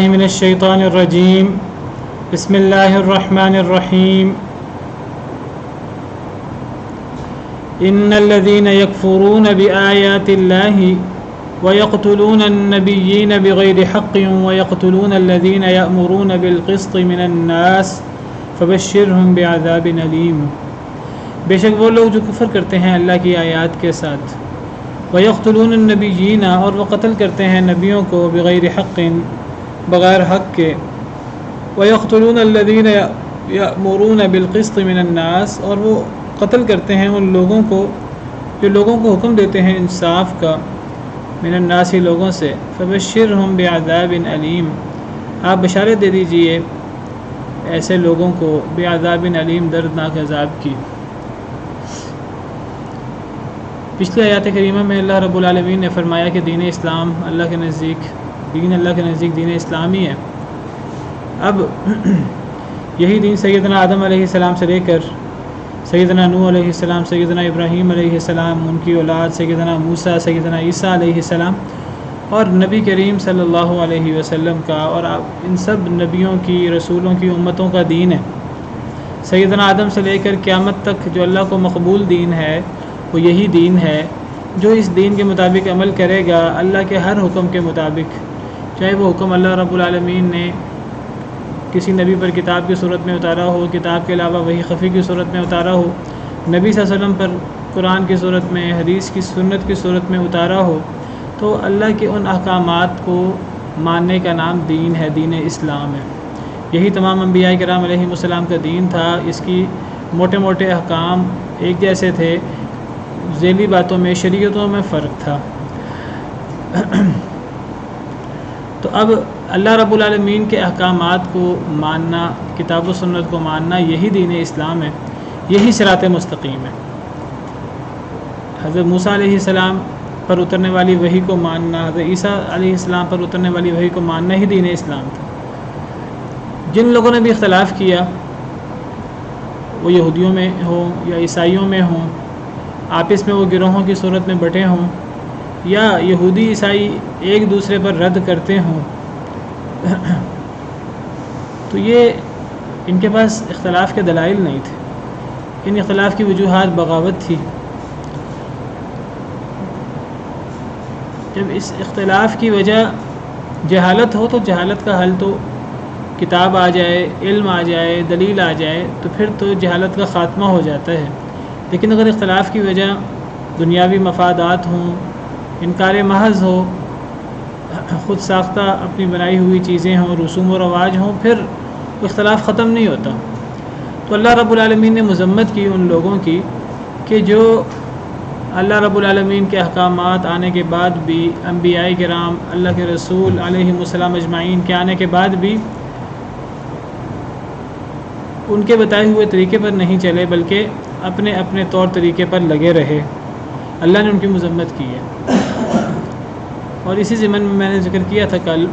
من الشیطان الرجیم بسم اللہ الرحمن الرحیم ان الذين يكفرون بآيات الله ويقتلون النبيين بغير حق ويقتلون الذين يأمرون بالقسط من الناس فبشرهم بعذاب أليم۔ بے شک وہ لوگ جو کفر کرتے ہیں اللہ کی آیات کے ساتھ، وَيَقْتُلُونَ النَّبِيِّينَ اور وہ قتل کرتے ہیں نبیوں کو بغیر حق بغیر حق کے، وَيَقْتُلُونَ الَّذِينَ يَأْمُرُونَ بِالْقِسْطِ مِنَ النَّاسِ اور وہ قتل کرتے ہیں ان لوگوں کو جو لوگوں کو حکم دیتے ہیں انصاف کا، من الناس لوگوں سے، فَبَشِّرْهُمْ بِعَذَابٍ أَلِيمٍ آپ بشارت دے دیجئے ایسے لوگوں کو بعذاب علیم دردناک عذاب کی۔ پچھلی آیات کریمہ میں اللہ رب العالمین نے فرمایا کہ دین اسلام اللہ کے نزدیک دین اسلامی ہے۔ اب یہی دین سیدنا آدم علیہ السلام سے لے کر سیدنا نوح علیہ السلام، سیدنا ابراہیم علیہ السلام، ان کی اولاد سیدنا موسیٰ، سیدنا عیسیٰ علیہ السلام اور نبی کریم صلی اللہ علیہ وسلم کا، اور ان سب نبیوں کی، رسولوں کی امتوں کا دین ہے۔ سیدنا آدم سے لے کر قیامت تک جو اللہ کو مقبول دین ہے وہ یہی دین ہے۔ جو اس دین کے مطابق عمل کرے گا، اللہ کے ہر حکم کے مطابق، چاہے وہ حکم اللہ رب العالمین نے کسی نبی پر کتاب کی صورت میں اتارا ہو، کتاب کے علاوہ وحی خفی کی صورت میں اتارا ہو، نبی صلی اللہ علیہ وسلم پر قرآن کی صورت میں، حدیث کی سنت کی صورت میں اتارا ہو، تو اللہ کے ان احکامات کو ماننے کا نام دین ہے، دین اسلام ہے۔ یہی تمام انبیاء کرام علیہ السلام کا دین تھا۔ اس کی موٹے موٹے احکام ایک جیسے تھے، ذیلی باتوں میں، شریعتوں میں فرق تھا۔ تو اب اللہ رب العالمین کے احکامات کو ماننا، کتاب و سنت کو ماننا، یہی دین اسلام ہے، یہی صراط مستقیم ہے۔ حضرت موسیٰ علیہ السلام پر اترنے والی وحی کو ماننا، حضرت عیسیٰ علیہ السلام پر اترنے والی وحی کو ماننا ہی دین اسلام تھا۔ جن لوگوں نے بھی اختلاف کیا، وہ یہودیوں میں ہوں یا عیسائیوں میں ہوں، آپس میں وہ گروہوں کی صورت میں بٹے ہوں، یا یہودی عیسائی ایک دوسرے پر رد کرتے ہوں، تو یہ ان کے پاس اختلاف کے دلائل نہیں تھے، ان اختلاف کی وجوہات بغاوت تھی۔ جب اس اختلاف کی وجہ جہالت ہو تو جہالت کا حل تو کتاب آ جائے، علم آ جائے، دلیل آ جائے تو پھر تو جہالت کا خاتمہ ہو جاتا ہے۔ لیکن اگر اختلاف کی وجہ دنیاوی مفادات ہوں، انکار محض ہو، خود ساختہ اپنی بنائی ہوئی چیزیں ہوں، رسوم و رواج ہوں، پھر اختلاف ختم نہیں ہوتا۔ تو اللہ رب العالمین نے مذمت کی ان لوگوں کی کہ جو اللہ رب العالمین کے احکامات آنے کے بعد بھی، انبیاء کرام، اللہ کے رسول علیہ السلام اجمعین کے آنے کے بعد بھی ان کے بتائے ہوئے طریقے پر نہیں چلے، بلکہ اپنے اپنے طور طریقے پر لگے رہے۔ اللہ نے ان کی مذمت کی ہے۔ اور اسی ضمن میں نے ذکر کیا تھا کل،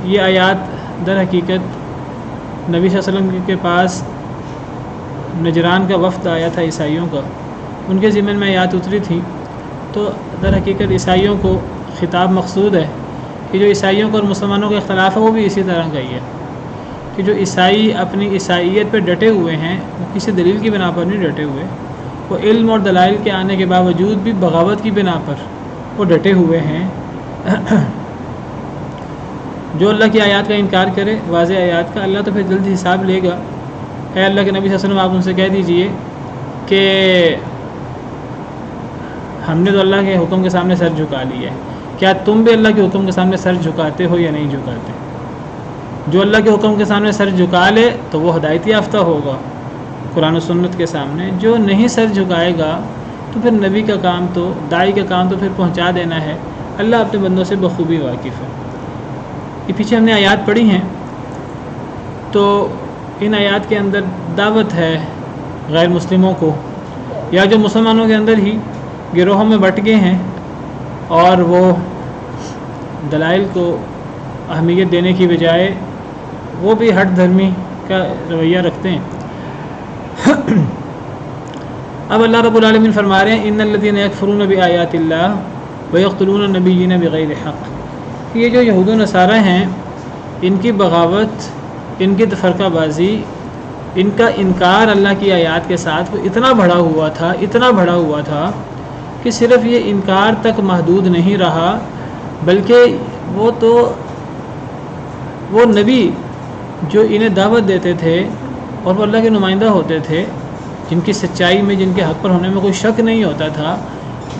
یہ آیات در حقیقت نبی صلی اللہ علیہ وسلم کے پاس نجران کا وفد آیا تھا عیسائیوں کا، ان کے ضمن میں آیات اتری تھی، تو در حقیقت عیسائیوں کو خطاب مقصود ہے کہ جو عیسائیوں کو اور مسلمانوں کا اختلاف ہے وہ بھی اسی طرح کا ہی ہے، کہ جو عیسائی اپنی عیسائیت پہ ڈٹے ہوئے ہیں، وہ کسی دلیل کی بنا پر نہیں ڈٹے ہوئے، وہ علم اور دلائل کے آنے کے باوجود بھی بغاوت کی بنا پر وہ ڈٹے ہوئے ہیں۔ جو اللہ کی آیات کا انکار کرے، واضح آیات کا، اللہ تو پھر جلد حساب لے گا۔ اے اللہ کے نبی صلی اللہ علیہ وسلم، آپ ان سے کہہ دیجئے کہ ہم نے تو اللہ کے حکم کے سامنے سر جھکا لیا ہے، کیا تم بھی اللہ کے حکم کے سامنے سر جھکاتے ہو یا نہیں جھکاتے؟ جو اللہ کے حکم کے سامنے سر جھکا لے تو وہ ہدایت یافتہ ہوگا قرآن و سنت کے سامنے۔ جو نہیں سر جھکائے گا تو پھر نبی کا کام تو، داعی کا کام تو پھر پہنچا دینا ہے۔ اللہ اپنے بندوں سے بخوبی واقف ہے۔ یہ پیچھے ہم نے آیات پڑھی ہیں، تو ان آیات کے اندر دعوت ہے غیر مسلموں کو، یا جو مسلمانوں کے اندر ہی گروہوں میں بٹ گئے ہیں اور وہ دلائل کو اہمیت دینے کی بجائے وہ بھی ہٹ دھرمی کا رویہ رکھتے ہیں۔ اب اللہ رب العالمین فرما رہے ہیں ان الذین یکفرون بآیات اللہ ویقتلون النبیین بغیر حق، یہ جو یہود و نصارہ ہیں ان کی بغاوت، ان کی تفرقہ بازی، ان کا انکار اللہ کی آیات کے ساتھ وہ اتنا بڑا ہوا تھا کہ صرف یہ انکار تک محدود نہیں رہا، بلکہ وہ نبی جو انہیں دعوت دیتے تھے اور وہ اللہ کے نمائندہ ہوتے تھے، جن کی سچائی میں، جن کے حق پر ہونے میں کوئی شک نہیں ہوتا تھا،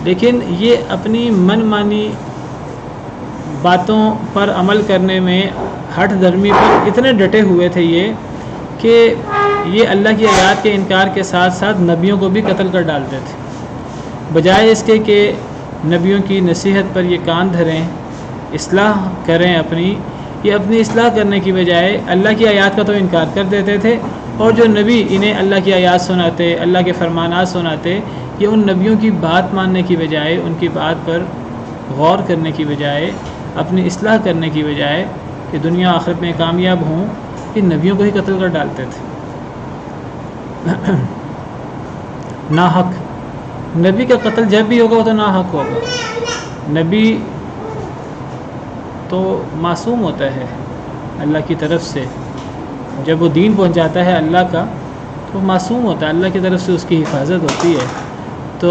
لیکن یہ اپنی من مانی باتوں پر عمل کرنے میں، ہٹ درمی پر اتنے ڈٹے ہوئے تھے کہ یہ اللہ کی آیات کے انکار کے ساتھ ساتھ نبیوں کو بھی قتل کر ڈالتے تھے، بجائے اس کے کہ نبیوں کی نصیحت پر یہ کان دھریں، اصلاح کریں یہ اپنی اصلاح کرنے کی بجائے اللہ کی آیات کا تو انکار کر دیتے تھے، اور جو نبی انہیں اللہ کی آیات سناتے، اللہ کے فرمانات سناتے، یہ ان نبیوں کی بات ماننے کی بجائے، ان کی بات پر غور کرنے کی بجائے، اپنی اصلاح کرنے کی بجائے کہ دنیا آخرت میں کامیاب ہوں، کہ نبیوں کو ہی قتل کر ڈالتے تھے ناحق۔ نبی کا قتل جب بھی ہوگا وہ تو ناحق ہوگا۔ نبی تو معصوم ہوتا ہے اللہ کی طرف سے، جب وہ دین پہنچاتا ہے اللہ کا تو معصوم ہوتا ہے، اللہ کی طرف سے اس کی حفاظت ہوتی ہے۔ تو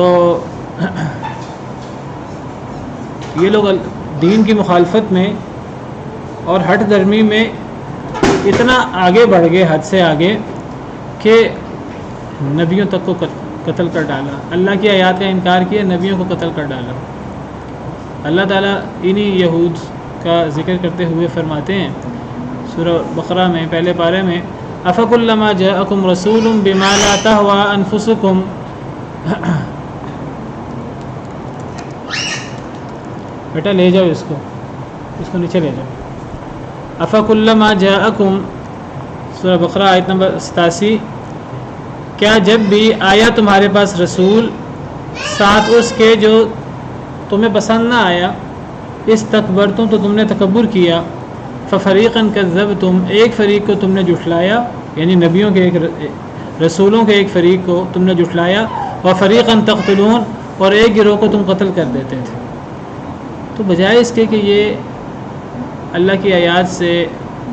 یہ لوگ دین کی مخالفت میں اور ہٹ درمی میں اتنا آگے بڑھ گئے، حد سے آگے، کہ نبیوں تک کو قتل کر ڈالا، اللہ کی آیات کا انکار کیا، نبیوں کو قتل کر ڈالا۔ اللہ تعالیٰ انہی یہود کا ذکر کرتے ہوئے فرماتے ہیں سورہ بقرہ میں پہلے پارے میں، أَفَكُلَّمَا جَاءَكُمْ رَسُولٌ بِمَا لَا تَهْوَىٰ أَنفُسُكُمْ، بیٹا لے جاؤ اس کو نیچے لے جاؤ۔ أَفَكُلَّمَا جَاءَكُمْ، سورہ بقرہ آیت نمبر 87، کیا جب بھی آیا تمہارے پاس رسول ساتھ اس کے جو تمہیں پسند نہ آیا، استکبرتم، تو تم نے تکبر کیا، ففریقاً کذبتم، ایک فریق کو تم نے جھٹلایا، یعنی نبیوں کے رسولوں کے ایک فریق کو تم نے جھٹلایا، وفریقاً تقتلون، اور ایک گروہ کو تم قتل کر دیتے تھے۔ تو بجائے اس کے کہ یہ اللہ کی آیات سے،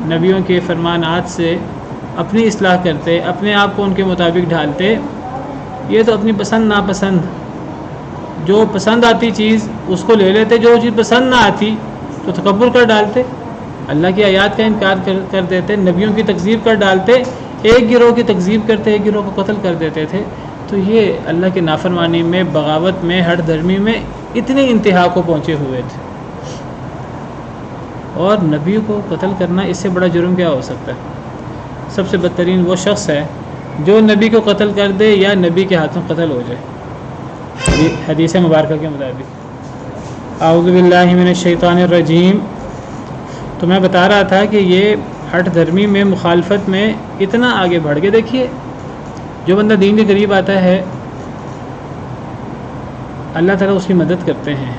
نبیوں کے فرمانات سے اپنی اصلاح کرتے، اپنے آپ کو ان کے مطابق ڈھالتے، یہ تو اپنی پسند ناپسند، جو پسند آتی چیز اس کو لے لیتے، جو چیز پسند نہ آتی تو تکبر کر ڈالتے، اللہ کی آیات کا انکار کر دیتے، نبیوں کی تکذیب کر ڈالتے، ایک گروہ کی تکذیب کرتے، ایک گروہ کو قتل کر دیتے تھے۔ تو یہ اللہ کی نافرمانی میں، بغاوت میں، ہٹ درمی میں اتنی انتہا کو پہنچے ہوئے تھے۔ اور نبی کو قتل کرنا اس سے بڑا جرم کیا ہو سکتا ہے؟ سب سے بدترین وہ شخص ہے جو نبی کو قتل کر دے یا نبی کے ہاتھوں قتل ہو جائے، حدیث مبارکہ کے مطابق۔ اعوذ باللہ من الشیطان الرجیم۔ تو میں بتا رہا تھا کہ یہ ہٹ دھرمی میں، مخالفت میں اتنا آگے بڑھ کے، دیکھیے جو بندہ دین کے قریب آتا ہے اللہ تعالیٰ اس کی مدد کرتے ہیں،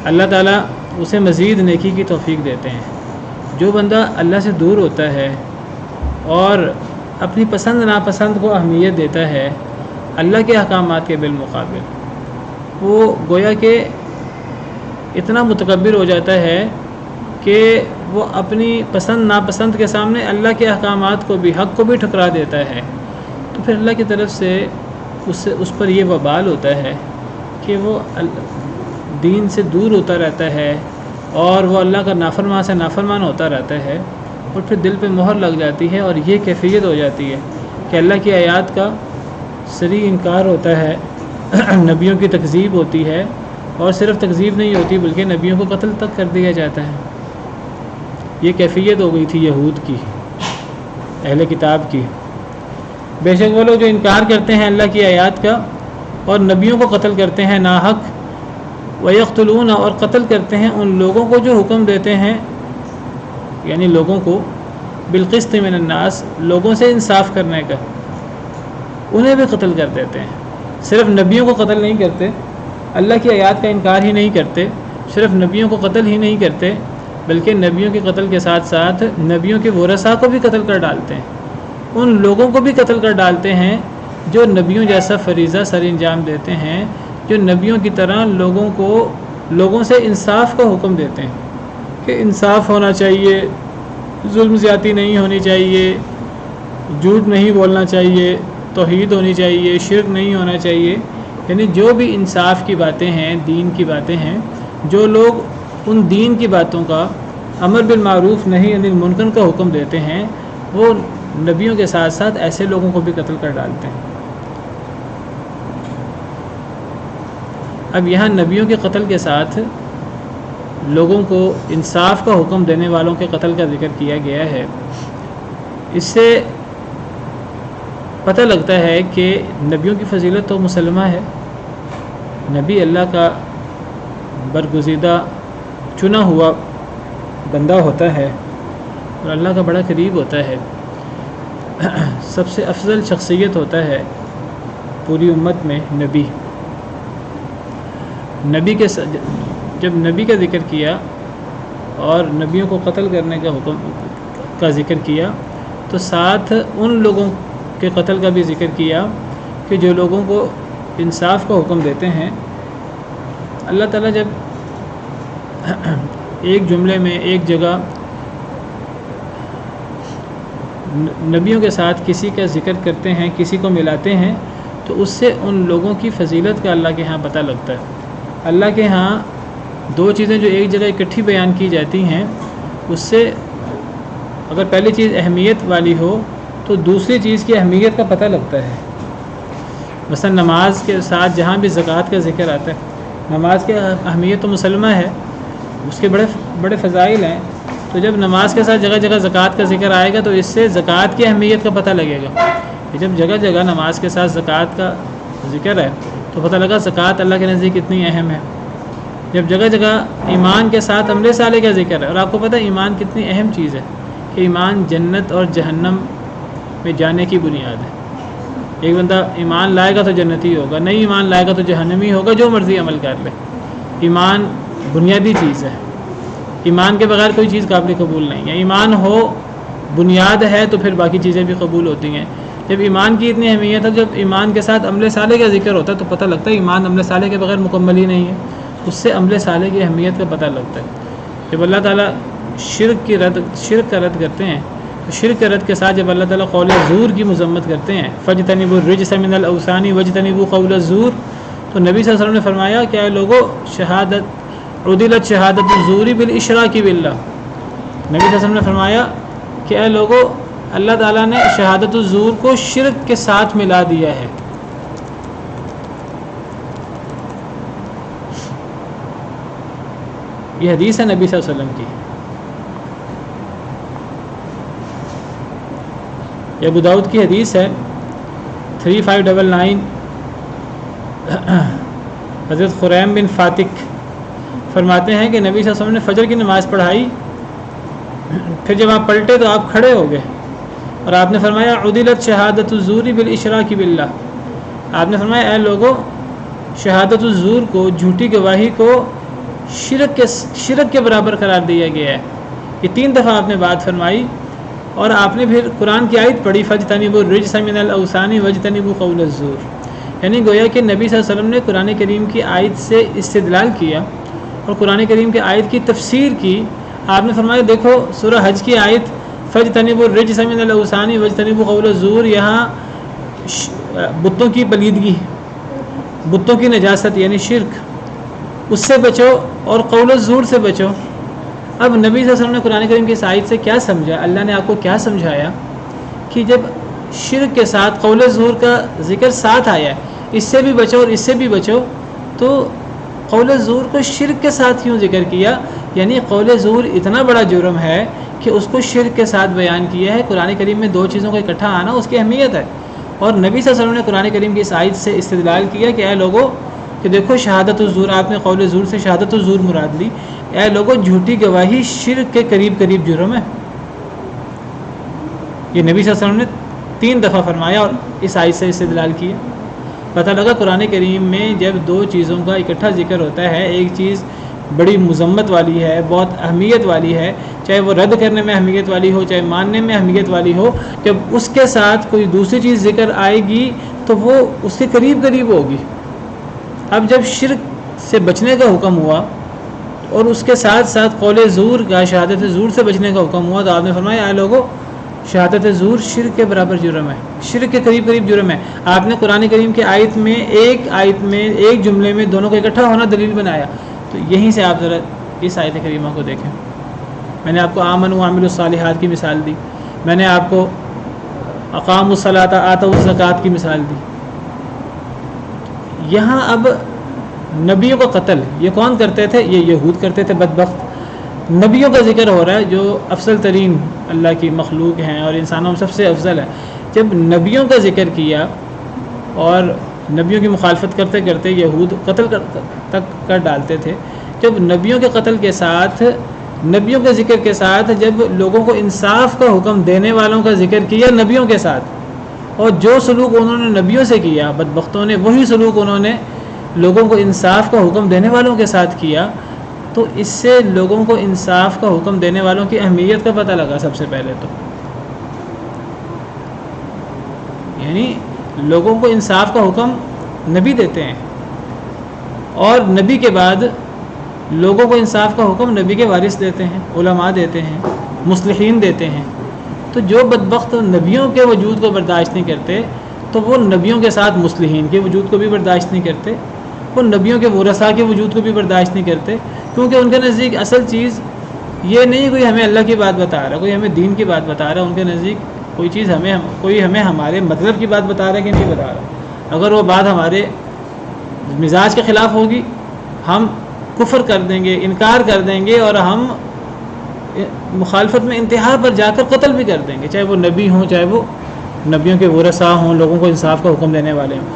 اللہ تعالیٰ اسے مزید نیکی کی توفیق دیتے ہیں۔ جو بندہ اللہ سے دور ہوتا ہے اور اپنی پسند ناپسند کو اہمیت دیتا ہے اللہ کے احکامات کے بالمقابل، وہ گویا کہ اتنا متکبر ہو جاتا ہے کہ وہ اپنی پسند ناپسند کے سامنے اللہ کے احکامات کو بھی، حق کو بھی ٹھکرا دیتا ہے۔ تو پھر اللہ کی طرف سے اس پر یہ وبال ہوتا ہے کہ وہ دین سے دور ہوتا رہتا ہے اور وہ اللہ کا نافرمان سے نافرمان ہوتا رہتا ہے، اور پھر دل پہ مہر لگ جاتی ہے، اور یہ کیفیت ہو جاتی ہے کہ اللہ کی آیات کا صریح انکار ہوتا ہے، نبیوں کی تکذیب ہوتی ہے، اور صرف تکذیب نہیں ہوتی بلکہ نبیوں کو قتل تک کر دیا جاتا ہے۔ یہ کیفیت ہو گئی تھی یہود کی، اہل کتاب کی۔ بے شک وہ لوگ جو انکار کرتے ہیں اللہ کی آیات کا اور نبیوں کو قتل کرتے ہیں ناحق، وَيَقْتُلُونَ، اور قتل کرتے ہیں ان لوگوں کو جو حکم دیتے ہیں، یعنی لوگوں کو، بالقسط من الناس، لوگوں سے انصاف کرنے کا، انہیں بھی قتل کر دیتے ہیں۔ صرف نبیوں کو قتل نہیں کرتے، اللہ کی آیات کا انکار ہی نہیں کرتے، صرف نبیوں کو قتل ہی نہیں کرتے، بلکہ نبیوں کے قتل کے ساتھ ساتھ نبیوں کے ورثاء کو بھی قتل کر ڈالتے ہیں، ان لوگوں کو بھی قتل کر ڈالتے ہیں جو نبیوں جیسا فریضہ سر انجام دیتے ہیں، جو نبیوں کی طرح لوگوں سے انصاف کا حکم دیتے ہیں کہ انصاف ہونا چاہیے، ظلم زیادتی نہیں ہونی چاہیے، جھوٹ نہیں بولنا چاہیے، توحید ہونی چاہیے، شرک نہیں ہونا چاہیے، یعنی جو بھی انصاف کی باتیں ہیں، دین کی باتیں ہیں، جو لوگ ان دین کی باتوں کا امر بالمعروف نہیں انل منکر کا حکم دیتے ہیں، وہ نبیوں کے ساتھ ساتھ ایسے لوگوں کو بھی قتل کر ڈالتے ہیں۔ اب یہاں نبیوں کے قتل کے ساتھ لوگوں کو انصاف کا حکم دینے والوں کے قتل کا ذکر کیا گیا ہے۔ اس سے پتہ لگتا ہے کہ نبیوں کی فضیلت تو مسلمہ ہے، نبی اللہ کا برگزیدہ چنا ہوا بندہ ہوتا ہے اور اللہ کا بڑا قریب ہوتا ہے، سب سے افضل شخصیت ہوتا ہے پوری امت میں نبی۔ جب نبی کا ذکر کیا اور نبیوں کو قتل کرنے کا حکم کا ذکر کیا تو ساتھ ان لوگوں کے قتل کا بھی ذکر کیا کہ جو لوگوں کو انصاف کا حکم دیتے ہیں۔ اللہ تعالیٰ جب ایک جملے میں ایک جگہ نبیوں کے ساتھ کسی کا ذکر کرتے ہیں، کسی کو ملاتے ہیں، تو اس سے ان لوگوں کی فضیلت کا اللہ کے ہاں پتہ لگتا ہے۔ اللہ کے ہاں دو چیزیں جو ایک جگہ اکٹھی بیان کی جاتی ہیں، اس سے اگر پہلی چیز اہمیت والی ہو تو دوسری چیز کی اہمیت کا پتہ لگتا ہے۔ مثلا نماز کے ساتھ جہاں بھی زکوٰۃ کا ذکر آتا ہے، نماز کی اہمیت تو مسلمہ ہے، اس کے بڑے بڑے فضائل ہیں، تو جب نماز کے ساتھ جگہ جگہ زکوٰۃ کا ذکر آئے گا تو اس سے زکوٰۃ کی اہمیت کا پتہ لگے گا کہ جب جگہ جگہ نماز کے ساتھ زکوٰۃ کا ذکر ہے تو پتہ لگا زکوٰۃ اللہ کے نزدیک کتنی اہم ہے۔ جب جگہ جگہ ایمان کے ساتھ عمل صالح کا ذکر ہے، اور آپ کو پتہ ہے ایمان کتنی اہم چیز ہے کہ ایمان جنت اور جہنم میں جانے کی بنیاد ہے۔ ایک بندہ ایمان لائے گا تو جنتی ہوگا، نہیں ایمان لائے گا تو جہنمی ہوگا، جو مرضی عمل کر لے۔ ایمان بنیادی چیز ہے، ایمان کے بغیر کوئی چیز قابل قبول نہیں ہے۔ ایمان ہو، بنیاد ہے، تو پھر باقی چیزیں بھی قبول ہوتی ہیں۔ جب ایمان کی اتنی اہمیت ہے، جب ایمان کے ساتھ عمل صالح کا ذکر ہوتا ہے تو پتہ لگتا ہے ایمان عمل صالح کے بغیر مکمل ہی نہیں ہے، اس سے عمل صالح کی اہمیت کا پتہ لگتا ہے۔ جب اللہ تعالیٰ شرک کا رد کرتے ہیں تو شرک کے رد کے ساتھ جب اللہ تعالیٰ قول زور کی مذمت کرتے ہیں، فَاجْتَنِبُوا الرِّجْسَ مِنَ الْأَوْثَانِ وَاجْتَنِبُوا قَوْلَ الزُّورِ، تو نبی صلی اللہ علیہ وسلم نے فرمایا کہ اے لوگو عُدِلَتْ شہادت الزور بالاشراک باللہ، نبی صلی اللہ علیہ وسلم نے فرمایا کہ اے لوگو اللہ تعالیٰ نے شہادت الزور کو شرک کے ساتھ ملا دیا ہے۔ یہ حدیث ہے نبی صلی اللہ علیہ وسلم کی، یہ ابو داؤد کی حدیث ہے 3599۔ حضرت خریم بن فاتق فرماتے ہیں کہ نبی صلی اللہ علیہ وسلم نے فجر کی نماز پڑھائی، پھر جب آپ پلٹے تو آپ کھڑے ہو گئے اور آپ نے فرمایا عدلت شہادت الزور بالاشراک باللہ، آپ نے فرمایا اے لوگو شہادت الزور کو، جھوٹی گواہی کو شرک کے برابر قرار دیا گیا ہے۔ یہ 3 دفعہ آپ نے بات فرمائی، اور آپ نے پھر قرآن کی آیت پڑھی فَاجْتَنِبُوا الرِّجْسَ مِنَ الْأَوْثَانِ وَاجْتَنِبُوا قَوْلَ الزُّورِ، یعنی گویا کہ نبی صلی اللہ علیہ وسلم نے قرآن کریم کی آیت سے استدلال کیا اور قرآن کریم کی آیت کی تفسیر کی۔ آپ نے فرمایا دیکھو سورہ حج کی آیت فَاجْتَنِبُوا الرِّجْسَ مِنَ الْأَوْثَانِ وَاجْتَنِبُوا قَوْلَ الزُّورِ، یہاں بتوں کی پلیدگی، بتوں کی نجاست یعنی شرک، اس سے بچو اور قول الزور سے بچو۔ اب نبی صلی اللہ علیہ وسلم نے قرآن کریم کی اس آیت سے کیا سمجھا، اللہ نے آپ کو کیا سمجھایا کہ جب شرک کے ساتھ قول زور کا ذکر ساتھ آیا ہے، اس سے بھی بچو اور اس سے بھی بچو، تو قول زور کو شرک کے ساتھ کیوں ذکر کیا؟ یعنی قول زور اتنا بڑا جرم ہے کہ اس کو شرک کے ساتھ بیان کیا ہے۔ قرآن کریم میں 2 چیزوں کا اکٹھا آنا اس کی اہمیت ہے، اور نبی صلی اللہ علیہ وسلم نے قرآن کریم کی اس آیت سے استدلال کیا کہ اے لوگوں کہ دیکھو شہادت الزور، آپ نے قول زور سے شہادت الزور مراد لی، اے لوگوں جھوٹی گواہی شرک کے قریب جرم ہے۔ یہ نبی صلی اللہ علیہ وسلم نے 3 دفعہ فرمایا اور اس آیت سے استدلال کیا۔ پتہ لگا قرآن کریم میں جب 2 چیزوں کا اکٹھا ذکر ہوتا ہے، ایک چیز بڑی مذمت والی ہے، بہت اہمیت والی ہے، چاہے وہ رد کرنے میں اہمیت والی ہو، چاہے ماننے میں اہمیت والی ہو، جب اس کے ساتھ کوئی دوسری چیز ذکر آئے گی تو وہ اس کے قریب ہوگی۔ اب جب شرک سے بچنے کا حکم ہوا، اور اس کے ساتھ ساتھ قول زور کا، شہادت زور سے بچنے کا حکم ہوا، تو آپ نے فرمایا اے لوگو شہادت زور شرک کے برابر جرم ہے، شرک کے قریب قریب جرم ہے۔ آپ نے قرآن کریم کی آیت میں ایک جملے میں دونوں کو اکٹھا ہونا دلیل بنایا، تو یہیں سے آپ ذرا اس آیت کریمہ کو دیکھیں۔ میں نے آپ کو آمن و عامل الصالحات کی مثال دی، میں نے آپ کو اقام الصلاۃ آتوا الزکوٰۃ کی مثال دی۔ یہاں اب نبیوں کا قتل یہ کون کرتے تھے؟ یہ یہود کرتے تھے بدبخت۔ نبیوں کا ذکر ہو رہا ہے جو افضل ترین اللہ کی مخلوق ہیں اور انسانوں میں سب سے افضل ہے۔ جب نبیوں کا ذکر کیا اور نبیوں کی مخالفت کرتے کرتے یہود قتل تک کر ڈالتے تھے، جب نبیوں کے قتل کے ساتھ، نبیوں کے ذکر کے ساتھ جب لوگوں کو انصاف کا حکم دینے والوں کا ذکر کیا نبیوں کے ساتھ، اور جو سلوک انہوں نے نبیوں سے کیا بدبختوں نے، وہی سلوک انہوں نے لوگوں کو انصاف کا حکم دینے والوں کے ساتھ کیا، تو اس سے لوگوں کو انصاف کا حکم دینے والوں کی اہمیت کا پتہ لگا سب سے پہلے تو۔ یعنی لوگوں کو انصاف کا حکم نبی دیتے ہیں، اور نبی کے بعد لوگوں کو انصاف کا حکم نبی کے وارث دیتے ہیں، علماء دیتے ہیں، مصلحین دیتے ہیں۔ تو جو بدبخت نبیوں کے وجود کو برداشت نہیں کرتے، تو وہ نبیوں کے ساتھ مصلحین کے وجود کو بھی برداشت نہیں کرتے، وہ نبیوں کے ورثاء کے وجود کو بھی برداشت نہیں کرتے، کیونکہ ان کے نزدیک اصل چیز یہ نہیں کوئی ہمیں اللہ کی بات بتا رہا، کوئی ہمیں دین کی بات بتا رہا، ان کے نزدیک کوئی چیز کوئی ہمیں ہمارے مطلب کی بات بتا رہا ہے کہ نہیں بتا رہا۔ اگر وہ بات ہمارے مزاج کے خلاف ہوگی ہم کفر کر دیں گے، انکار کر دیں گے، اور ہم مخالفت میں انتہا پر جا کر قتل بھی کر دیں گے، چاہے وہ نبی ہوں، چاہے وہ نبیوں کے ورثاء ہوں، لوگوں کو انصاف کا حکم دینے والے ہوں۔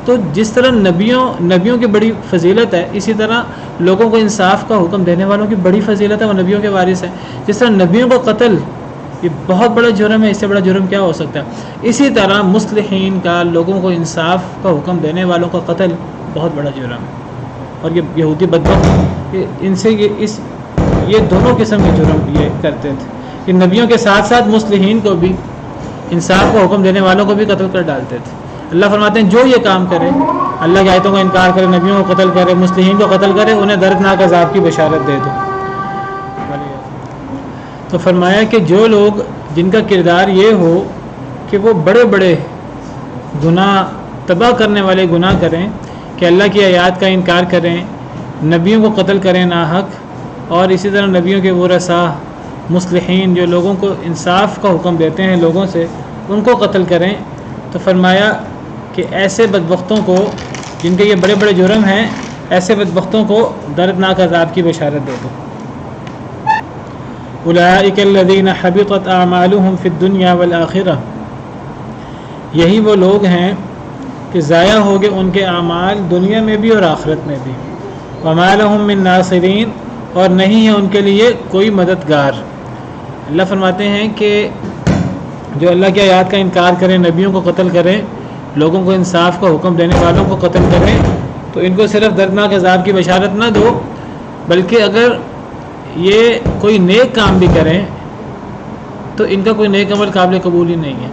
تو جس طرح نبیوں کی بڑی فضیلت ہے، اسی طرح لوگوں کو انصاف کا حکم دینے والوں کی بڑی فضیلت ہے، وہ نبیوں کے وارث ہیں۔ جس طرح نبیوں کا قتل یہ بہت بڑا جرم ہے، اس سے بڑا جرم کیا ہو سکتا ہے؟ اسی طرح مصلحین کا، لوگوں کو انصاف کا حکم دینے والوں کا قتل بہت بڑا جرم ہے۔ اور یہ یہودی بدبخت ان سے یہ دونوں قسم کے جرم یہ کرتے تھے کہ نبیوں کے ساتھ ساتھ مصلحین کو بھی، انصاف کا حکم دینے والوں کو بھی قتل کر ڈالتے تھے۔ اللہ فرماتے ہیں جو یہ کام کرے، اللہ کی آیتوں کا انکار کرے، نبیوں کو قتل کرے، مصلحین کو قتل کرے، انہیں دردناک عذاب کی بشارت دے دو۔ تو فرمایا کہ جو لوگ جن کا کردار یہ ہو کہ وہ بڑے بڑے گناہ، تباہ کرنے والے گناہ کریں، کہ اللہ کی آیات کا انکار کریں، نبیوں کو قتل کریں ناحق، اور اسی طرح نبیوں کے ورثاء مصلحین جو لوگوں کو انصاف کا حکم دیتے ہیں لوگوں سے، ان کو قتل کریں، تو فرمایا کہ ایسے بدبختوں کو جن کے یہ بڑے بڑے جرم ہیں، ایسے بدبختوں کو دردناک عذاب کی بشارت دے دو۔ اولئک الذین حبطت اعمالهم فی الدنیا والآخرہ، یہی وہ لوگ ہیں کہ ضائع ہو گئے ان کے اعمال دنیا میں بھی اور آخرت میں بھی۔ وما لهم من ناصرین، اور نہیں ہے ان کے لیے کوئی مددگار۔ اللہ فرماتے ہیں کہ جو اللہ کی آیات کا انکار کریں، نبیوں کو قتل کریں، لوگوں کو انصاف کا حکم دینے والوں کو قتل کریں، تو ان کو صرف دردناک عذاب کی بشارت نہ دو، بلکہ اگر یہ کوئی نیک کام بھی کریں تو ان کا کوئی نیک عمل قابل قبول ہی نہیں ہے،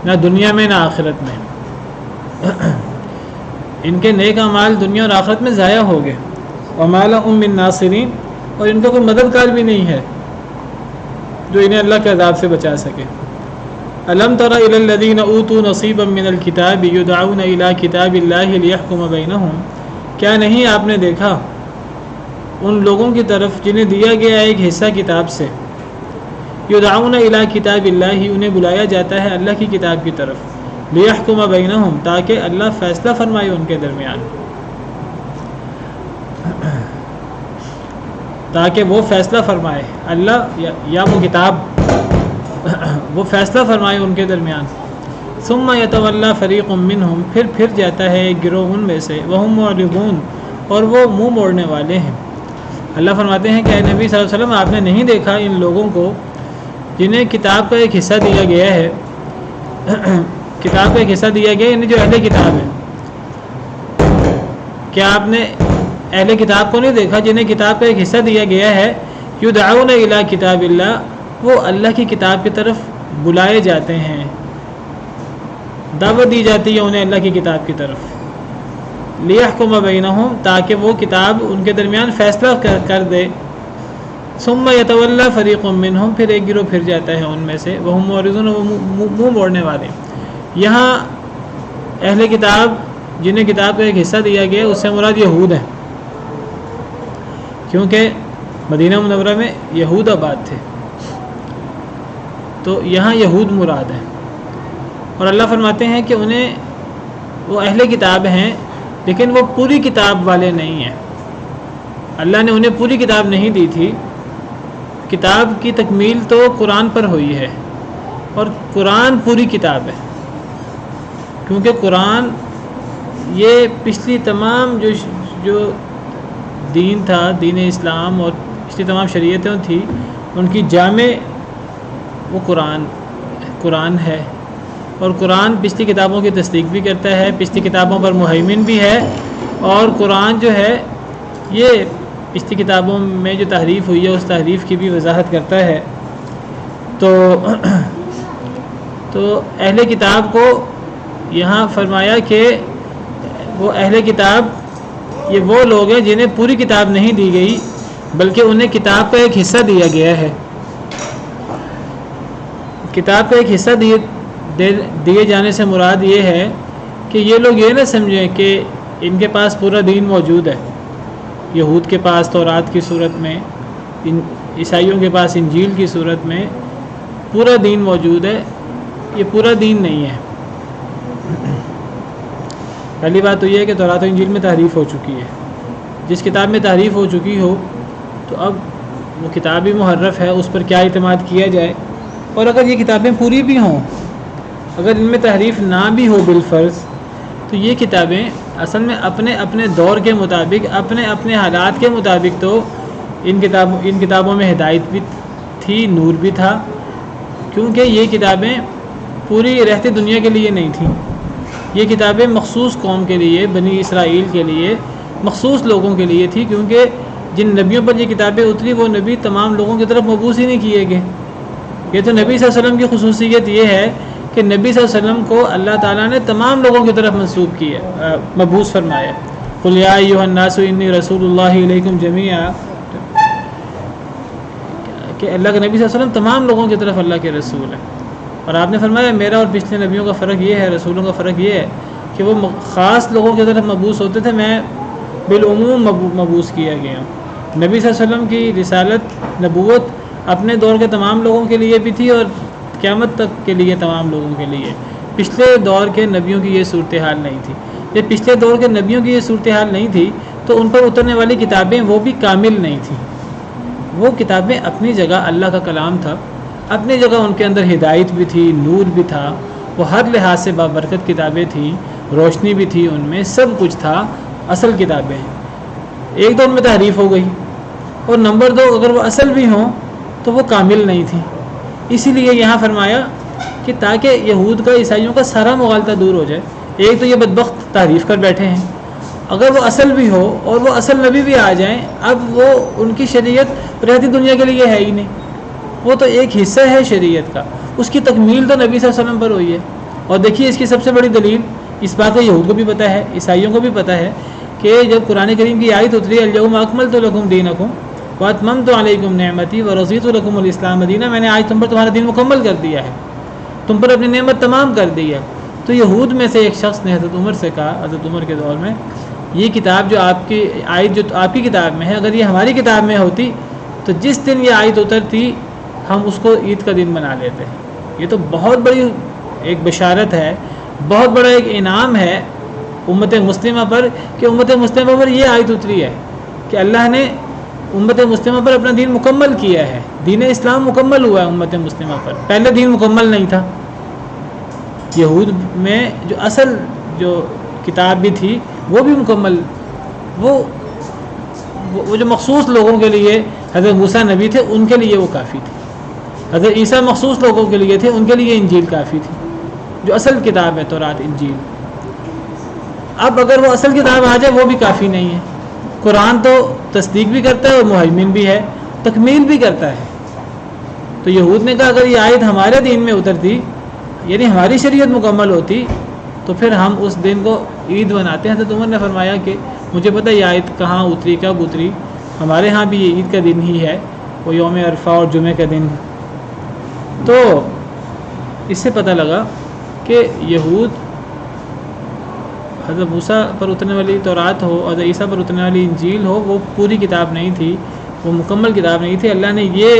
نہ دنیا میں نہ آخرت میں۔ ان کے نیک اعمال دنیا اور آخرت میں ضائع ہو گئے۔ وما لهم من ناصرین، اور ان کا کوئی مددگار بھی نہیں ہے جو انہیں اللہ کے عذاب سے بچا سکے۔ الم تر الی الذین اوتوا نصیبا من الکتاب یدعون الی کتاب اللہ لیحکم بینہم، کیا نہیں آپ نے دیکھا ان لوگوں کی طرف جنہیں دیا گیا ایک حصہ کتاب سے، یدعون الی کتاب اللہ، انہیں بلایا جاتا ہے اللہ کی کتاب کی طرف، لیحکم بینہم، تاکہ اللہ فیصلہ فرمائے ان کے درمیان، تاکہ وہ فیصلہ فرمائے اللہ یا وہ کتاب وہ فیصلہ فرمائے ان کے درمیان۔ ثم یتولی فریق منہم، پھر جاتا ہے ایک گروہ ان میں سے، وہم معرضون، اور وہ منہ موڑنے والے ہیں۔ اللہ فرماتے ہیں کہ اے نبی صلی اللہ علیہ وسلم، آپ نے نہیں دیکھا ان لوگوں کو جنہیں کتاب کا ایک حصہ دیا گیا ہے، کتاب کا ایک حصہ دیا گیا ہے، یعنی جو اہل کتاب ہے، کیا آپ نے اہل کتاب کو نہیں دیکھا جنہیں کتاب کا ایک حصہ دیا گیا ہے؟ یدعون الی کتاب اللہ، وہ اللہ کی کتاب کی طرف بلائے جاتے ہیں، دعوت دی جاتی ہے انہیں اللہ کی کتاب کی طرف۔ لیحکم بینہم، تاکہ وہ کتاب ان کے درمیان فیصلہ کر دے. ثم یتولی فریق منہم، پھر ایک گروہ پھر جاتا ہے ان میں سے، وہم معرضون، وہ منہ موڑنے والے. یہاں اہل کتاب جنہیں کتاب کا ایک حصہ دیا گیا اس سے مراد یہود ہیں، کیونکہ مدینہ منورہ میں یہود آباد تھے، تو یہاں یہود مراد ہیں. اور اللہ فرماتے ہیں کہ انہیں وہ اہل کتاب ہیں لیکن وہ پوری کتاب والے نہیں ہیں. اللہ نے انہیں پوری کتاب نہیں دی تھی. کتاب کی تکمیل تو قرآن پر ہوئی ہے، اور قرآن پوری کتاب ہے، کیونکہ قرآن یہ پچھلی تمام جو دین تھا، دین اسلام، اور پچھلی تمام شریعتیں تھیں، ان کی جامع وہ قرآن ہے. اور قرآن پچھلی کتابوں کی تصدیق بھی کرتا ہے، پچھلی کتابوں پر مہیمن بھی ہے. اور قرآن جو ہے یہ پچھلی کتابوں میں جو تحریف ہوئی ہے اس تحریف کی بھی وضاحت کرتا ہے. تو اہل کتاب کو یہاں فرمایا کہ وہ اہل کتاب یہ وہ لوگ ہیں جنہیں پوری کتاب نہیں دی گئی بلکہ انہیں کتاب کا ایک حصہ دیا گیا ہے. کتاب کا ایک حصہ دیے جانے سے مراد یہ ہے کہ یہ لوگ یہ نہ سمجھیں کہ ان کے پاس پورا دین موجود ہے. یہود کے پاس تورات کی صورت میں، عیسائیوں کے پاس انجیل کی صورت میں پورا دین موجود ہے. یہ پورا دین نہیں ہے. پہلی بات تو یہ ہے کہ تورات و انجیل میں تحریف ہو چکی ہے. جس کتاب میں تحریف ہو چکی ہو تو اب وہ کتاب بھی محرف ہے، اس پر کیا اعتماد کیا جائے. اور اگر یہ کتابیں پوری بھی ہوں، اگر ان میں تحریف نہ بھی ہو بالفرض، تو یہ کتابیں اصل میں اپنے اپنے دور کے مطابق، اپنے اپنے حالات کے مطابق تو ان کتابوں میں ہدایت بھی تھی، نور بھی تھا، کیونکہ یہ کتابیں پوری رہتی دنیا کے لیے نہیں تھیں. یہ کتابیں مخصوص قوم کے لیے، بنی اسرائیل کے لیے، مخصوص لوگوں کے لیے تھی، کیونکہ جن نبیوں پر یہ کتابیں اتری وہ نبی تمام لوگوں کی طرف مبعوث ہی نہیں کیے گئے. یہ تو نبی صلی اللہ علیہ وسلم کی خصوصیت یہ ہے کہ نبی صلی اللہ علیہ وسلم کو اللہ تعالیٰ نے تمام لوگوں کی طرف منسوب کیا، مبعوث فرمایا. قل یا ایھا الناس انی رسول اللہ الیکم جمیعا، کہ اللہ کے نبی صلی اللہ علیہ وسلم تمام لوگوں کی طرف اللہ کے رسول ہے. اور آپ نے فرمایا میرا اور پچھلے نبیوں کا فرق یہ ہے، رسولوں کا فرق یہ ہے کہ وہ خاص لوگوں کی طرف مبعوث ہوتے تھے، میں بالعموم مبعوث کیا گیا ہوں. نبی صلی اللہ علیہ وسلم کی رسالت، نبوت اپنے دور کے تمام لوگوں کے لیے بھی تھی اور قیامت تک کے لیے تمام لوگوں کے لیے. پچھلے دور کے نبیوں کی یہ صورتحال نہیں تھی. جب پچھلے دور کے نبیوں کی یہ صورتحال نہیں تھی تو ان پر اترنے والی کتابیں وہ بھی کامل نہیں تھیں. وہ کتابیں اپنی جگہ اللہ کا کلام تھا، اپنی جگہ ان کے اندر ہدایت بھی تھی، نور بھی تھا، وہ ہر لحاظ سے بابرکت کتابیں تھیں، روشنی بھی تھی ان میں، سب کچھ تھا. اصل کتابیں ایک تو ان میں تحریف ہو گئی، اور نمبر دو اگر وہ اصل بھی ہوں تو وہ کامل نہیں تھی. اسی لیے یہاں فرمایا کہ تاکہ یہود کا، عیسائیوں کا سارا مغالطہ دور ہو جائے. ایک تو یہ بدبخت تعریف کر بیٹھے ہیں، اگر وہ اصل بھی ہو اور وہ اصل نبی بھی آ جائیں، اب وہ ان کی شریعت رہتی دنیا کے لیے ہے ہی نہیں. وہ تو ایک حصہ ہے شریعت کا، اس کی تکمیل تو نبی صلی اللہ علیہ وسلم پر ہوئی ہے. اور دیکھیے اس کی سب سے بڑی دلیل اس بات کو یہود کو بھی پتہ ہے، عیسائیوں کو بھی پتہ ہے کہ جب قرآن کریم کی آیت اتری الیوم اکملت لکم دینکم واتممت علیکم نعمتی ورضیت لکم الاسلام دینا، میں نے آج تم پر تمہارا دین مکمل کر دیا ہے، تم پر اپنی نعمت تمام کر دی ہے. تو یہود میں سے ایک شخص نے حضرت عمر سے کہا، حضرت عمر کے دور میں، یہ کتاب جو آپ کی آیت جو آپ کی کتاب میں ہے، اگر یہ ہماری کتاب میں ہوتی تو جس دن یہ آیت اترتی ہم اس کو عید کا دن بنا لیتے. یہ تو بہت بڑی ایک بشارت ہے، بہت بڑا ایک انعام ہے امت مسلمہ پر کہ امت مسلمہ پر یہ آیت اتری ہے کہ اللہ نے امت مسلمہ پر اپنا دین مکمل کیا ہے. دین اسلام مکمل ہوا ہے امت مسلمہ پر، پہلے دین مکمل نہیں تھا. یہود میں جو اصل جو کتاب بھی تھی وہ بھی مکمل، وہ جو مخصوص لوگوں کے لیے حضرت موسیٰ نبی تھے ان کے لیے وہ کافی تھی. حضرت عیسیٰ مخصوص لوگوں کے لیے تھے، ان کے لیے انجیل کافی تھی، جو اصل کتاب ہے تورات انجیل. اب اگر وہ اصل کتاب آ جائے وہ بھی کافی نہیں ہے. قرآن تو تصدیق بھی کرتا ہے اور مہیمن بھی ہے، تکمیل بھی کرتا ہے. تو یہود نے کہا اگر یہ آیت ہمارے دین میں اترتی، یعنی ہماری شریعت مکمل ہوتی، تو پھر ہم اس دن کو عید مناتے ہیں. حضرت عمر نے فرمایا کہ مجھے پتہ یہ آیت کہاں اتری، کب اتری، ہمارے ہاں بھی یہ عید کا دن ہی ہے، وہ یوم عرفہ اور جمعہ کا دن. تو اس سے پتہ لگا کہ یہود حضرت موسیٰ پر اترنے والی تورات ہو، حضرت عیسیٰ پر اترنے والی انجیل ہو، وہ پوری کتاب نہیں تھی، وہ مکمل کتاب نہیں تھی. اللہ نے یہ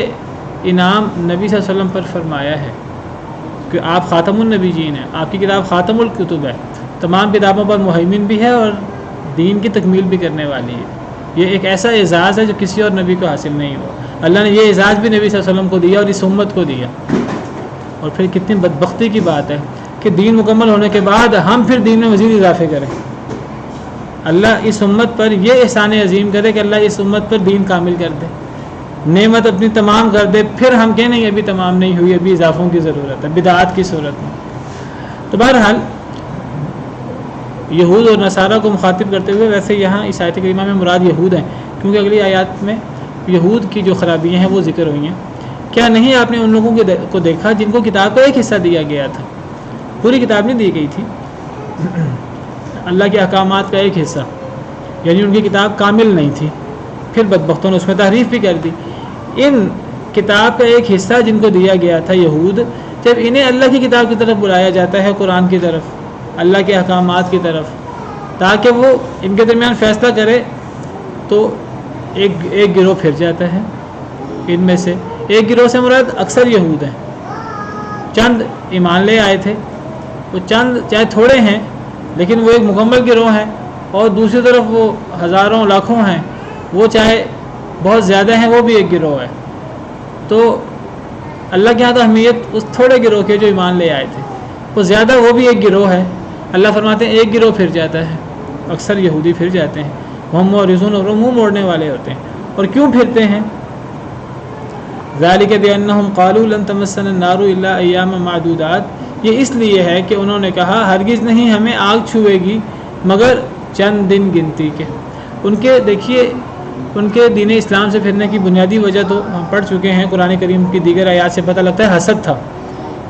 انعام نبی صلی اللہ علیہ وسلم پر فرمایا ہے کہ آپ خاتم النبیین ہیں، آپ کی کتاب خاتم الکتب ہے، تمام کتابوں پر مہیمن بھی ہے اور دین کی تکمیل بھی کرنے والی ہے. یہ ایک ایسا اعزاز ہے جو کسی اور نبی کو حاصل نہیں ہوا. اللہ نے یہ اعزاز بھی نبی صلی اللہ علیہ وسلم کو دیا اور اس امت کو دیا. اور پھر کتنی بدبختی کی بات ہے کہ دین مکمل ہونے کے بعد ہم پھر دین میں مزید اضافے کریں. اللہ اس امت پر یہ احسان عظیم کرے کہ اللہ اس امت پر دین کامل کر دے، نعمت اپنی تمام کر دے، پھر ہم کہیں نہیں ابھی تمام نہیں ہوئی، ابھی اضافوں کی ضرورت ہے بدعات کی صورت میں. تو بہرحال یہود اور نصارہ کو مخاطب کرتے ہوئے ویسے یہاں اس آیت کریمہ میں مراد یہود ہیں، کیونکہ اگلی آیات میں یہود کی جو خرابیاں ہیں وہ ذکر ہوئی ہیں. کیا نہیں آپ نے ان لوگوں کو دیکھا جن کو کتاب کا ایک حصہ دیا گیا تھا، پوری کتاب نہیں دی گئی تھی، اللہ کے احکامات کا ایک حصہ، یعنی ان کی کتاب کامل نہیں تھی، پھر بدبختوں نے اس میں تحریف بھی کر دی. ان کتاب کا ایک حصہ جن کو دیا گیا تھا یہود، جب انہیں اللہ کی کتاب کی طرف بلایا جاتا ہے، قرآن کی طرف، اللہ کے احکامات کی طرف، تاکہ وہ ان کے درمیان فیصلہ کرے، تو ایک گروہ پھر جاتا ہے. ان میں سے ایک گروہ سے مراد اکثر یہود ہیں، چند ایمان لے آئے تھے، وہ چند چاہے تھوڑے ہیں لیکن وہ ایک مکمل گروہ ہے، اور دوسری طرف وہ ہزاروں لاکھوں ہیں، وہ چاہے بہت زیادہ ہیں، وہ بھی ایک گروہ ہے. تو اللہ کے ہاں تو اہمیت اس تھوڑے گروہ کے جو ایمان لے آئے تھے، وہ زیادہ وہ بھی ایک گروہ ہے. اللہ فرماتے ہیں ایک گروہ پھر جاتا ہے، اکثر یہودی پھر جاتے ہیں، ہم معرضون، اور وہ منہ موڑنے والے ہوتے ہیں. اور کیوں پھرتے ہیں؟ ذالک بانہم قالوا لن تمسنا النار الا ایاما معدودات، یہ اس لیے ہے کہ انہوں نے کہا ہرگز نہیں ہمیں آگ چھوئے گی مگر چند دن گنتی کے. ان کے دیکھیے ان کے دین اسلام سے پھرنے کی بنیادی وجہ تو ہم پڑھ چکے ہیں، قرآن کریم کی دیگر آیات سے پتہ لگتا ہے حسد تھا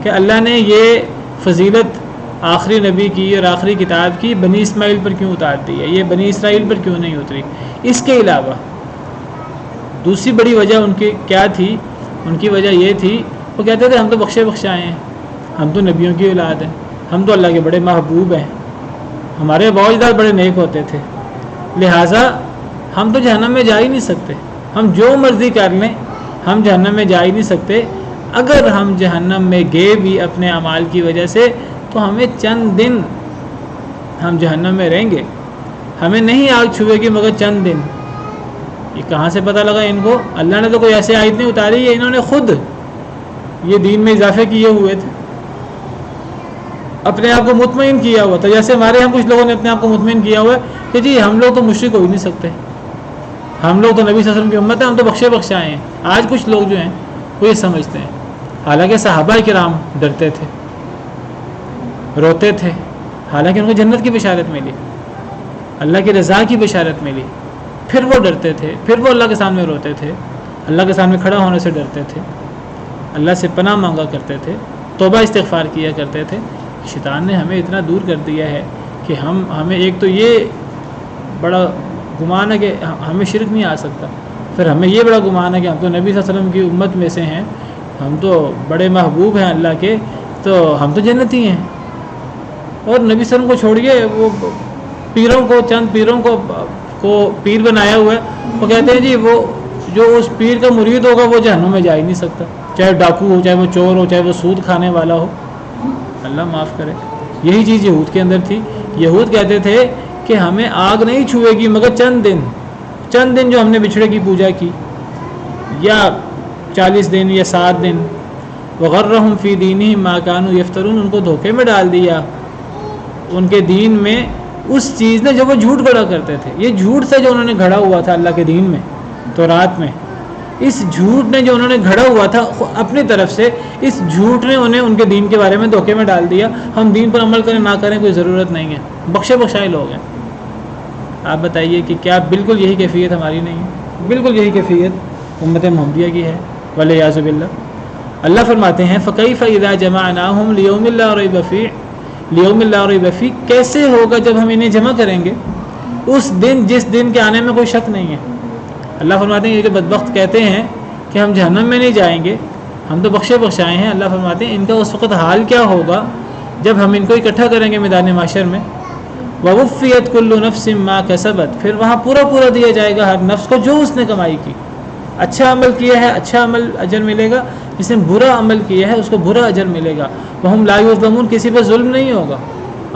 کہ اللہ نے یہ فضیلت آخری نبی کی اور آخری کتاب کی بنی اسماعیل پر کیوں اتار دی ہے، یہ بنی اسرائیل پر کیوں نہیں اتری. اس کے علاوہ دوسری بڑی وجہ ان کی کیا تھی؟ ان کی وجہ یہ تھی وہ کہتے تھے ہم تو بخشے بخشائے ہیں، ہم تو نبیوں کی اولاد ہیں، ہم تو اللہ کے بڑے محبوب ہیں، ہمارے باپ اجداد بڑے نیک ہوتے تھے، لہٰذا ہم تو جہنم میں جا ہی نہیں سکتے، ہم جو مرضی کر لیں ہم جہنم میں جا ہی نہیں سکتے. اگر ہم جہنم میں گئے بھی اپنے اعمال کی وجہ سے تو ہمیں چند دن ہم جہنم میں رہیں گے، ہمیں نہیں آگ چھوئے گی مگر چند دن. یہ کہاں سے پتہ لگا ان کو؟ اللہ نے تو کوئی ایسے آیت نہیں اتاری ہے، انہوں نے خود یہ دین میں اضافے کیے ہوئے تھے، اپنے آپ کو مطمئن کیا ہوا تھا. جیسے ہمارے یہاں کچھ لوگوں نے اپنے آپ کو مطمئن کیا ہوا ہے کہ جی ہم لوگ تو مشرک ہو ہی نہیں سکتے، ہم لوگ تو نبی صلی اللہ علیہ وسلم کی امت ہے، ہم تو بخشے بخشائے ہیں. آج کچھ لوگ جو ہیں وہ یہ سمجھتے ہیں، حالانکہ صحابہ کرام ڈرتے تھے، روتے تھے، حالانکہ ان کو جنت کی بشارت ملی، اللہ کی رضا کی بشارت ملی، پھر وہ ڈرتے تھے، پھر وہ اللہ کے سامنے روتے تھے، اللہ کے سامنے کھڑا ہونے سے ڈرتے تھے، اللہ سے پناہ مانگا کرتے تھے، توبہ استغفار کیا کرتے تھے. شیطان نے ہمیں اتنا دور کر دیا ہے کہ ہمیں ایک تو یہ بڑا گمان ہے کہ ہمیں شرک نہیں آ سکتا، پھر ہمیں یہ بڑا گمان ہے کہ ہم تو نبی صلی اللہ علیہ وسلم کی امت میں سے ہیں، ہم تو بڑے محبوب ہیں اللہ کے، تو ہم تو جنتی ہیں. اور نبی صلی اللہ علیہ وسلم کو چھوڑیے، وہ پیروں کو، چند پیروں کو پیر بنایا ہوا ہے، وہ کہتے ہیں جی وہ جو اس پیر کا مرید ہوگا وہ جہنم میں جا ہی نہیں سکتا، چاہے ڈاکو ہو، چاہے وہ چور ہو، چاہے وہ سود کھانے والا ہو. اللہ معاف کرے. یہی چیز یہود کے اندر تھی. یہود کہتے تھے کہ ہمیں آگ نہیں چھوئے گی مگر چند دن جو ہم نے بچھڑے کی پوجا کی، یا 40 دن یا 7 دن. وغرہم فی دینہم ما کانوا یفترون، ان کو دھوکے میں ڈال دیا ان کے دین میں اس چیز نے جو وہ جھوٹ گھڑا کرتے تھے. یہ جھوٹ سے جو انہوں نے گھڑا ہوا تھا اللہ کے دین میں، تورات میں، اس جھوٹ نے جو انہوں نے گھڑا ہوا تھا اپنی طرف سے، اس جھوٹ نے انہیں ان کے دین کے بارے میں دھوکے میں ڈال دیا. ہم دین پر عمل کریں نہ کریں کوئی ضرورت نہیں ہے، بخشے بخشائے لوگ ہیں. آپ بتائیے کہ کیا بالکل یہی کیفیت ہماری نہیں ہے؟ بالکل یہی کیفیت امت محمدیہ کی ہے، والعیاذ باللہ. اللہ فرماتے ہیں فَكَيْفَ إِذَا جَمَعْنَاهُمْ لِيَوْمٍ لَا رَيْبَ فِيهِ، لیوم لا ریب فیہ، کیسے ہوگا جب ہم انہیں جمع کریں گے اس دن جس دن کے آنے میں کوئی شک نہیں ہے۔ اللہ فرماتے ہیں یہ جو بدبخت کہتے ہیں کہ ہم جہنم میں نہیں جائیں گے، ہم تو بخشے بخشائے ہیں، اللہ فرماتے ہیں ان کا اس وقت حال کیا ہوگا جب ہم ان کو اکٹھا کریں گے میدان محشر میں۔ وَوُفِّيَتْ كُلُّ نَفْسٍ مَا كَسَبَتْ، پھر وہاں پورا پورا دیا جائے گا ہر نفس کو جو اس نے کمائی کی۔ اچھا عمل کیا ہے اچھا عمل اجر ملے گا، جس نے برا عمل کیا ہے اس کو برا اجر ملے گا۔ وَهُمْ لَا يُظْلَمُونَ، کسی پر ظلم نہیں ہوگا،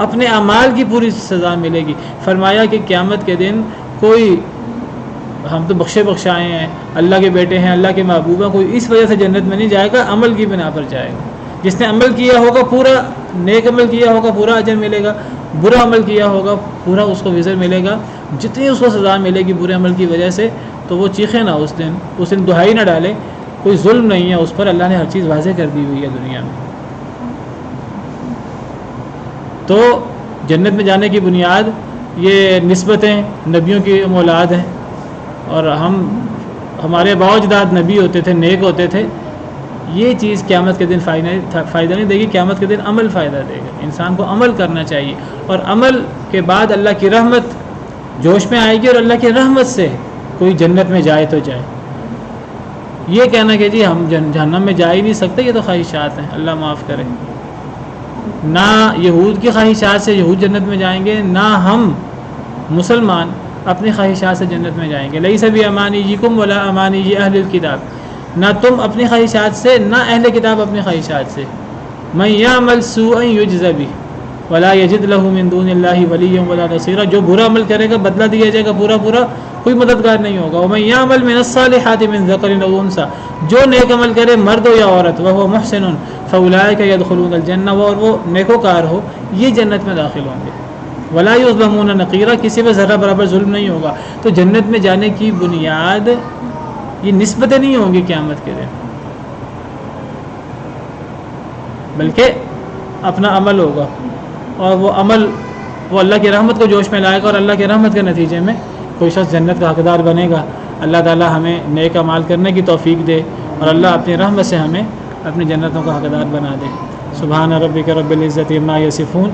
اپنے اعمال کی پوری سزا ملے گی۔ فرمایا کہ قیامت کے دن کوئی، ہم تو بخشے بخشائے ہیں، اللہ کے بیٹے ہیں، اللہ کے محبوب ہیں، کوئی اس وجہ سے جنت میں نہیں جائے گا، عمل کی بنا پر جائے گا۔ جس نے عمل کیا ہوگا پورا، نیک عمل کیا ہوگا پورا اجر ملے گا، برا عمل کیا ہوگا پورا اس کو وزر ملے گا، جتنی اس کو سزا ملے گی برے عمل کی وجہ سے، تو وہ چیخے نہ اس دن دہائی نہ ڈالے، کوئی ظلم نہیں ہے اس پر، اللہ نے ہر چیز واضح کر دی ہوئی ہے دنیا میں۔ تو جنت میں جانے کی بنیاد یہ نسبتیں نبیوں کی اولاد ہیں، اور ہمارے باء و اجداد نبی ہوتے تھے، نیک ہوتے تھے۔ یہ چیز قیامت کے دن فائدہ نہیں دے گی، قیامت کے دن عمل فائدہ دے گا۔ انسان کو عمل کرنا چاہیے، اور عمل کے بعد اللہ کی رحمت جوش میں آئے گی، اور اللہ کی رحمت سے کوئی جنت میں جائے تو جائے۔ یہ کہنا کہ جی ہم جہنم میں جا ہی نہیں سکتے، یہ تو خواہشات ہیں، اللہ معاف کرے۔ نہ یہود کی خواہشات سے یہود جنت میں جائیں گے، نہ ہم مسلمان اپنی خواہشات سے جنت میں جائیں گے۔ لیس بامانیکم ولا امانی اہل الکتاب، نہ تم اپنی خواہشات سے، نہ اہل کتاب اپنی خواہشات سے۔ من یعمل سوءا یجز بہ ولا یجد له من دون اللہ ولیا ولا نصیرا، جو برا عمل کرے گا بدلہ دیا جائے گا پورا پورا، کوئی مددگار نہیں ہوگا۔ ومن یعمل من الصالحات من ذکر او انثی، جو نیک عمل کرے مرد ہو یا عورت، وهو محسن فاولئک يدخلون الجنہ، اور وہ نیکوکار ہو یہ جنت میں داخل ہوں گے۔ ولا یظلمون نقیرا، کسی پہ ذرہ برابر ظلم نہیں ہوگا۔ تو جنت میں جانے کی بنیاد یہ نسبتیں نہیں ہوں گی قیامت کے دن، بلکہ اپنا عمل ہوگا، اور وہ عمل وہ اللہ کی رحمت کو جوش میں لائے گا، اور اللہ کی رحمت کے نتیجے میں کوئی شخص جنت کا حقدار بنے گا۔ اللہ تعالی ہمیں نیک اعمال کرنے کی توفیق دے، اور اللہ اپنی رحمت سے ہمیں اپنی جنتوں کا حقدار بنا دے۔ سبحان ربک رب العزت عما یصفون